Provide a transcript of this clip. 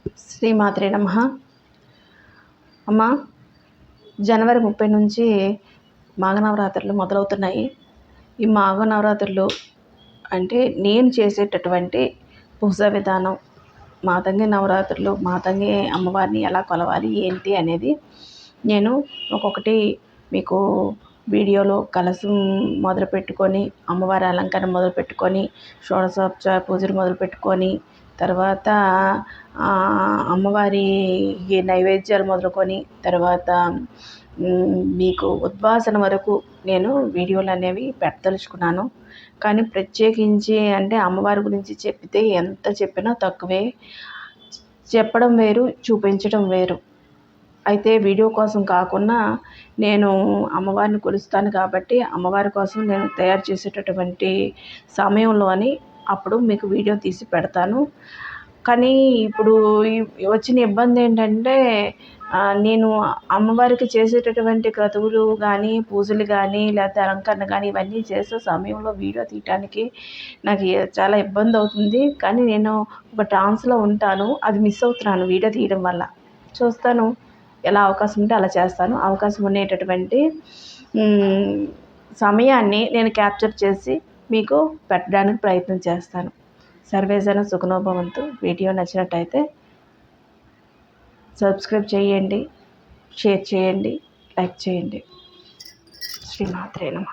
శ్రీమాత్రే నమః. అమ్మా, జనవరి 30 నుంచి మాఘనవరాత్రులు మొదలవుతున్నాయి. ఈ మాఘనవరాత్రులు అంటే నేను చేసేటటువంటి పూజా విధానం, మాతంగి నవరాత్రులు, మాతంగి అమ్మవారిని ఎలా కొలవాలి ఏంటి అనేది నేను ఒక్కొక్కటి మీకు వీడియోలో కలశం మొదలుపెట్టుకొని, అమ్మవారి అలంకరణ మొదలుపెట్టుకొని, షోడశోపచార పూజలు మొదలుపెట్టుకొని, తర్వాత అమ్మవారి నైవేద్యాలు మొదలుకొని, తర్వాత మీకు ఉద్వాసన వరకు నేను వీడియోలు అనేవి పెట్టదలుచుకున్నాను. కానీ ప్రత్యేకించి అంటే అమ్మవారి గురించి చెప్తే ఎంత చెప్పినా తక్కువే. చెప్పడం వేరు, చూపించడం వేరు. అయితే వీడియో కోసం కాకుండా నేను అమ్మవారిని కొలుస్తాను కాబట్టి అమ్మవారి కోసం నేను తయారు చేసేటటువంటి సమయంలోని అప్పుడు మీకు వీడియో తీసి పెడతాను. కానీ ఇప్పుడు వచ్చిన ఇబ్బంది ఏంటంటే నేను అమ్మవారికి చేసేటటువంటి క్రతువులు కానీ, పూజలు కానీ, లేకపోతే అలంకరణ కానీ ఇవన్నీ చేసే సమయంలో వీడియో తీయటానికి నాకు చాలా ఇబ్బంది అవుతుంది. కానీ నేను ఒక ట్రాన్స్లో ఉంటాను, అది మిస్ అవుతున్నాను వీడియో తీయడం వల్ల. చూస్తాను, ఎలా అవకాశం ఉంటే అలా చేస్తాను. అవకాశం ఉండేటటువంటి సమయాన్ని నేను క్యాప్చర్ చేసి మీకు పెట్టడానికి ప్రయత్నం చేస్తాను. సర్వేజన సుఖనో భవంతు. వీడియో నచ్చినట్టయితే సబ్స్క్రైబ్ చేయండి, షేర్ చేయండి, లైక్ చేయండి. శ్రీమాత్రే నమః.